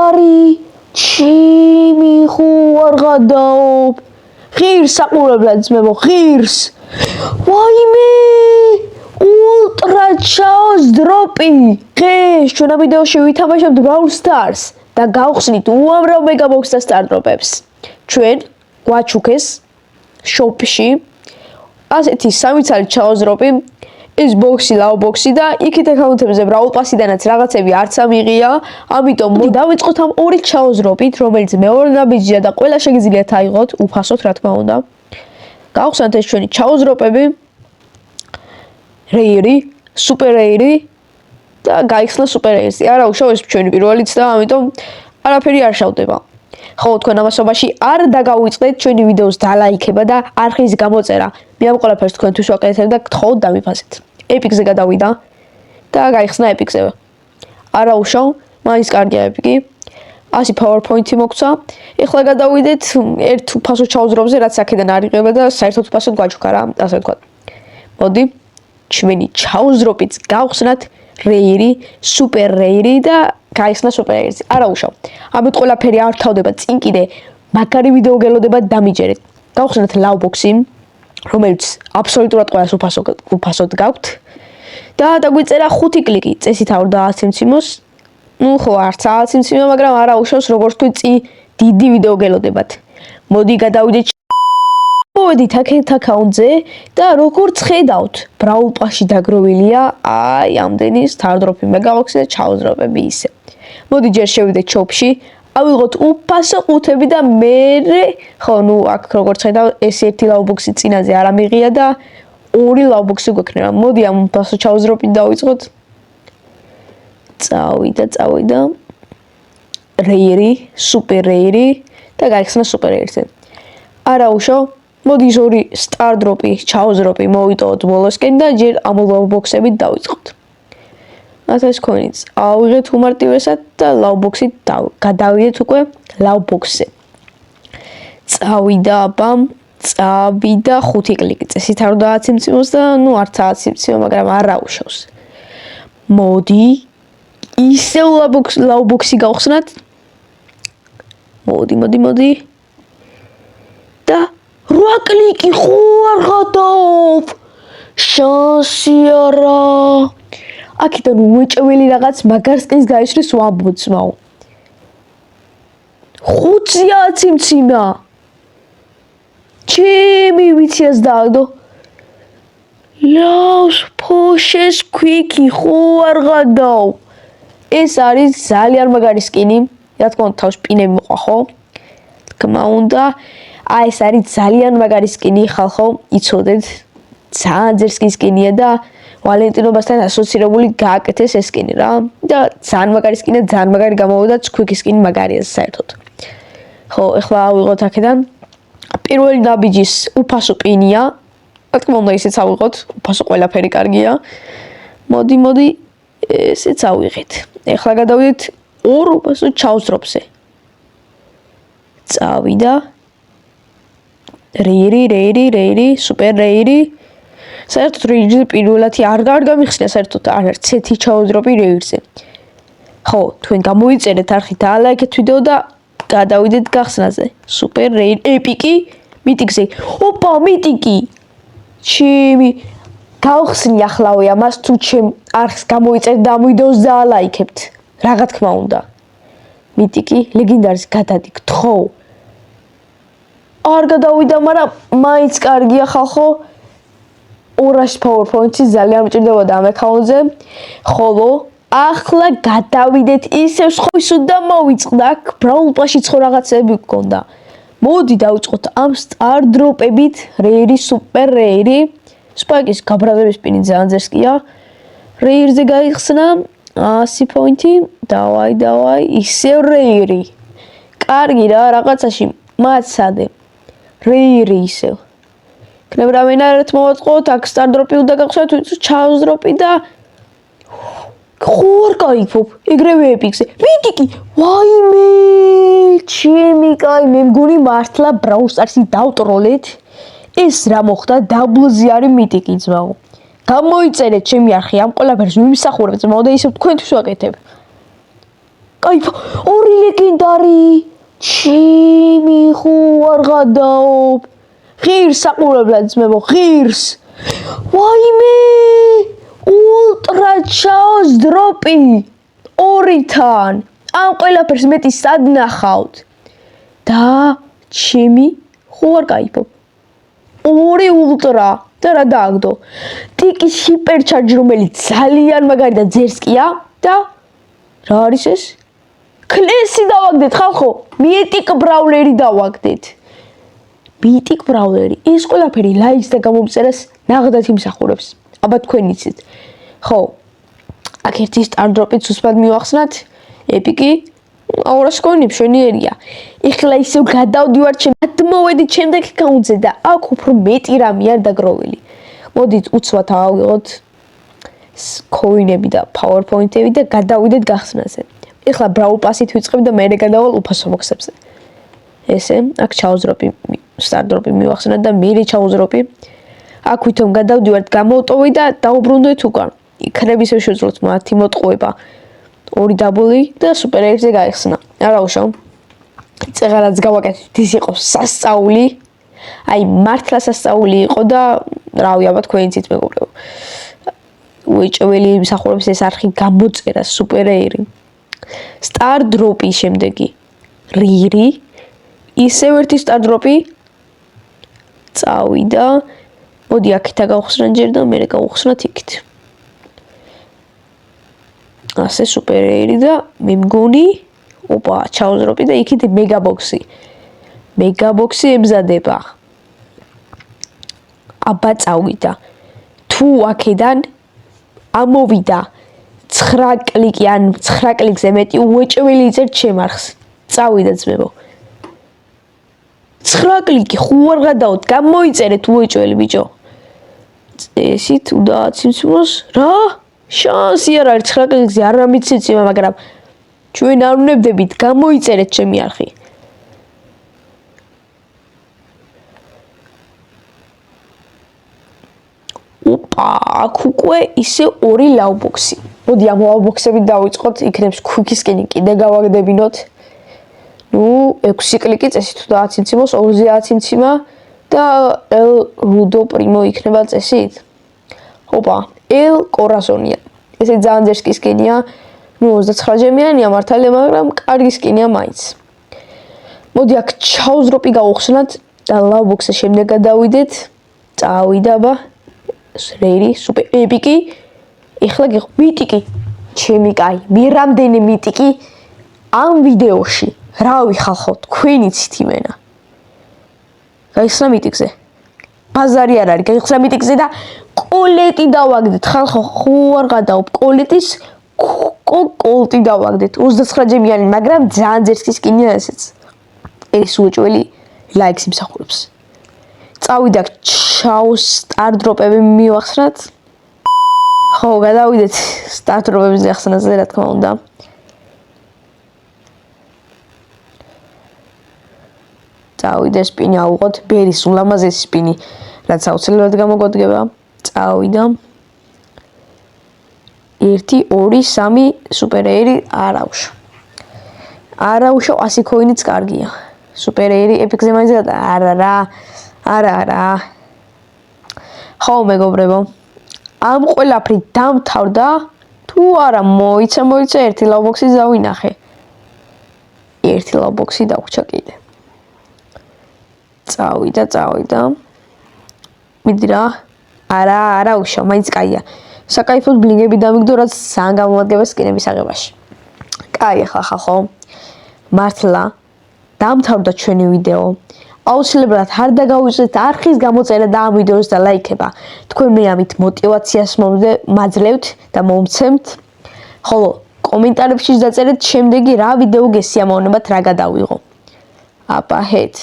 არი ჩემი ხო არ გადაობ ღირს საყურებლად ძმებო ღირს ვაიმე ულტრა ჩაოს დროპი დღეს ჩვენა ვიდეოში ვითამაშებთ Brawl Stars და გავხსნით უამრავ მეგაბოქს და სტარდროპებს ჩვენ გვაჩუქეს შოპში ასეთი 3 წელი ჩაოს დროპი ეს ბოქსი ლაო ბოქსი და იქით აკაუნტებზე Brawl Pass-იდანაც რაღაცები არც ამიღია ამიტომ დავიწყოთ ამ ორი ჩაოს დროპით რომელიც მეორე ნაბიჯია და ყველა შეგიძლიათ აიღოთ უფასოდ რა თქმა უნდა გავხსნათ ეს ჩვენი ჩაოს დროპები რეირი, სუპერ რეირი და გაიხსნა სუპერ რეირი. არა უშავ ეს ჩვენი პირველიც და ამიტომ არაფერი არ შავდება. ხო თქვენ ამასობაში არ დაგავიწყდეთ ჩვენი ვიდეოს დალაიქება და არხის გამოწერა. მე ამ ყველაფერს თქვენთვის ვაკეთებ და გთხოვთ დამიფასეთ. ეპიკზე გადავიდა და გაიხსნა ეპიკზე. არა უშავ, მაინც კარგია ეპიკი. 100 PowerPoint-ი მოგცა. ეხლა გადავიდეთ ერთ უფასო ჩაოს დროპზე რაც აქედან არ იღება და საერთოდ უფასოდ გვაჩუქა რა, ასე ვთქვათ. მოდი ჩვენი ჩაოს დროპიც გავხსნათ რეირი, სუპერ რეირი და გაიხსნა სუპერ რეირი. არა უშავ. ამით ყველაფერი არ თავდება წინ კიდე მაგარი ვიდეო გელოდება დამიჯერეთ. გავხსნათ ლაო ბოქსი, რომელიც აბსოლუტურად ყველას უფასოდ გაქვთ. და დაგვიწერა 5 კლიკი. წესით არ დააციმციმოს. ნუ ხო არც ააციმციმო, მაგრამ არა უშავს როგორც თქვი წინ დიდი ვიდეო გელოდებათ. მოდი გადავიდეთ მოვედით აქეთ აკაუნტზე და როგორც ხედავთ, Brawl Pass-ში დაგროვილია აი ამდენი სტარდროპი მეგაბოქსი და ჩაოს დროპები ისე. მოდი ჯერ შევიდეთ შოპში, ავიღოთ უფასო ყუთები და მერე ხო ნუ აქ როგორც ხედავ ეს ერთი ლაო ბოქსი წინაზე არ ამიღია და ორი ლაო ბოქსი გვექნება. მოდი ამ უფასო ჩაოს დროპით დავიწყოთ. წავიდა რეირი, სუპერ რეირი და გაიხსნა სუპერ რეირზე. არა უშავ მოდი ზორი სტარდროპი, ჩაოს დროპი მოვიტოვოთ ბოლოსკენ და ჯერ ამ ლაო ბოქსებით დავიწყოთ. ასე თქვენიც ავიღეთ უმარტივესად და ლაო ბოქსით გადავიდეთ უკვე ლაო ბოქსზე. წავიდა 5 კლიკი. წესით არ დააციმციმოს და ნუ არც ააციმციმო, მაგრამ არა უშავს. მოდი ისევ ლაო ბოქსი გავხსნათ. მოდი და 8 კლიკი ხო არ გადაობ შანსი არა აქედან უეჭველი რაღაც მაგარსკენს გაიშლის ვამბოცმაო 5 აციმციმა ჩემი ვიციას დააგდო ლავს ფოშეს ქვიკი ხო არ გადაობ ეს არის ძალიან მაგარი სკინი რა თქმა უნდა თავს პინები მოყვა ხო თქმა უნდა აი ეს არის ძალიან მაგარი სკინი ხალხო იცოდეთ ძალიან ძერსკი სკინია და ვალენტინობასთან ასოცირებული გააკეთეს ეს სკინი რა და ძალიან მაგარი სკინია ძალიან მაგარი გამოვიდა სკვიკი სკინი მაგარია საერთოდ ხო ეხლა ავიღოთ აქედან პირველი ნაბიჯის უფასო პინია რა თქმა უნდა ისეც ავიღოთ უფასო ყველაფერი კარგია მოდი ესეც ავიღეთ ეხლა გადავიდეთ ორ უფასო ჩაოს დროპზე წავიდა რეირი, სუპერ რეირი. საერთოდ რეირი პირველად არ გამიხსნა საერთოდ არც ერთი ჩაოს დროპი რეირზე. ხო, თქვენ გამოიწერეთ არხით დალაიქეთ ვიდეო და გადავიდეთ გახსნაზე. სუპერ რეირი, ეპიკი, მიტიკზე. ოპა, მიტიკი. ჩემი გავხსნი ახლავე ამას თუ ჩემ არხს გამოიწერეთ და ამ ვიდეოს დალაიქებთ. რაღა თქმა უნდა. მიტიკი, ლეგენდარის გადადი გთხოვ. არ გადავიდა, მაგრამ მაინც კარგია ხალხო. 200 PowerPoint-ი ძალიან მჭირდებოდა ამ აკაუნტზე. ხოლო ახლა გადავიდეთ ისევ სხვისუთ და მოვიწყდა აქ Brawl Pass-ში ხო რაღაცები გქონდა. მოდი დავიწყოთ ამ სტარდროპებით რეირი, სუპერ რეირი. სპაიკის გაბრალების პინი ძალიან ძერსკია. რეირზე გაიხსნა 100 პოინტი. დავაი, ისევ რეირი. კარგი რა, რაღაცაში მაცადე. რეირი ისევ. იქნებ რამენარეთ მოვაწყოთ, აქ სტარდროპი უნდა გახსნათ, ჩაოს დროპი და ხო არ გაიფობ, ეგრევე ეპიკზე. მიტიკი, ვაიმე, ჩემი კაი, მე მგონი მართლა Brawl Stars-ი დავტროლეთ. ეს რა მოხდა, დაბლზე არის მიტიკი ძმაო. გამოიწერეთ ჩემი არხი, ამ ყველაფერს მიმსახურებ ძმაო და ისევ თქვენთვის ვაკეთებ. კაიფო, ორი ლეგენდარი. ჩემი ხო არ გადაობ. ღირს საყურებლად ძმებო, ღირს. ვაიმე! ულტრა ჩაოს დროპი 2-თან. ამ ყველაფერს მეტი სად ნახავთ? და ჩემი ხო არ кайფობ. 2 ულტრა და რა დააგდო. ტიკის ჰიპერჩარჯი რომელიც ძალიან მაგარი და ძერსკია და რა არის ეს? კლესი დავაგდეთ ხალხო, მიტიკ ბრაულერი დავაგდეთ. მიტიკ ბრაულერი. ეს ყველაფერი ლაიქს და გამომწერას ნაღდათ იმსახურებს. აბა თქვენ იცით. ხო. აქ ერთი სტარ დროპით სუსტად მივახსნათ. ეპიკი აურას კონი მშვენიერია. ეხლა ისევ გადავდივარ მოვედით შემდეგ კაუნტზე და აქ უფრო მეტი რამე არ დაგროვილი. მოდით უცბად ავიღოთ კოინები და PowerPoint-ები და გადავიდეთ გახსნაზე. ეხლა ბრაულ პასით ვიწყებ და მე გადავალ უფასო ბოქსებზე. ესე, აქ ჩაუზროპი, სტარ დროპი მივახსნათ და მე ჩაუზროპი. აქ ვითომ გადავდივართ გამოვტოვი და დაუბრუნდეთ უკან. იქნებ ისევ შევძლოთ 10 მოტყუება. 2 დაბლი და სუპერეირზე გაიხსნა. არა უშავ. წეღარაც გავაკეთეთ, ის იყო სასწაული. აი მართლა სასწაული იყო და რავი, აბა თქვენ იცით მეგობრებო. უეჭველი მსახურებს ეს არხი გამოწერა სუპერეირი. სტარ დროპი შემდეგი. რირი. ისევ ერთი სტარ დროპი. წავიდა. მოდი აქეთა გავხსნა ჯერ და მე გავხსნათ იქით. ასე სუპერეირი და მე მგონი ოპა, ჩაუზროპი და იქით მეგაბოქსი. მეგაბოქსი ემზადება. აბა წავიდა. თუ აქედან ამოვიდა 9 კლიკი ან 9 კლიკზე მეტი უეჭველი იწერთ შემარხს. წავიდა ძმებო. 9 კლიკი ხო არ გადავთ, გამოიწერეთ უეჭველი ბიჭო. ესით უდაცინცმოს რა? შანსი არ არის 9 კლიკზე არ ამიცეციმა, მაგრამ ჩვენ არ ვნებდებით, გამოიწერეთ ჩემი არხი. ოპა, აქ უკვე ისე 2 ლაუბოქსი. მოდი ამ ლაუბოქსებით დავიწყოთ, იქნებს quick-scan-ი კიდე გავაგდებინოთ. ნუ 6 კლიკი წესით 10 იმციმოს, 2-ზე 10 იმციმა და El Rudo Primo იქნება წესით. ოპა, El Corazonია. ესე ძალიან ძერსკი სკინია. ნუ 29 ჯემიანია მართალია, მაგრამ კარგი სკინია მაინც. მოდი აქ ჩაუზროპი გავხსნათ და ლაუბოქსის შემდეგ გადავიდეთ. წავიდა ბა. რეირი, სუპერ ეპიკი. ეხლა გიყო მიტიკი. ჩემი კაი, მე რამდენი მიტიკი ამ ვიდეოში. რავი ხალხო, თქვენ იცით იმენა. გაიხსნა მიტიკზე. ბაზარი არ არის, გაიხსნა მიტიკზე და კოლეტი დავაგდეთ. ხალხო, ხო არ გადაობ კოლეტის კოლტი დავაგდეთ. 29 ჯემიანი, მაგრამ ძალიან ძერსკი სკინია ესეც. ეს უეჭველი ლაიქს იმსახურებს. წავიდა ჩაოს სტარ დროპები მივახსნათ. ხო, გადავიდეთ სტარ დროპებზე ახსნაზე, რა თქმა უნდა. წავიდა სპინი ავიღოთ, ბერის ულამაზესი სპინი, რაც აუცილებლად გამოგვადგება. წავიდა 1 2 3 სუპერეირი არაუშო. არაუშო 100 კოინიც კარგია. სუპერეირი ეპიკზე მაინც არა. ხო მეგობრებო. ამ ყველაფრით დამთავრდა. თუ არა მოიცა 1 ლაუბოქსი დავინახე. 1 ლაუბოქსი დაგვჭა კიდე. წავიდა. მიდი რა. არა უშო, მაინც კაია. საკაიფოდ ბლინგები დამიგდო, რაც ძალიან გამომადგება სკინების აღებაში. კაი ახლა ხალხო. მართლა დამთავრდა ჩვენი ვიდეო. აუცილებლად არ დაგავიწყდეთ არხის გამოწერა და ამ ვიდეოს და ლაიქება. თქვენ მე ამით мотиваციას მაძლევთ და მომცემთ. ხოლო კომენტარებში დაწერეთ შემდეგი რა ვიდეო გესიამოვნებათ, რა გადავიღო. აპა ჰეთ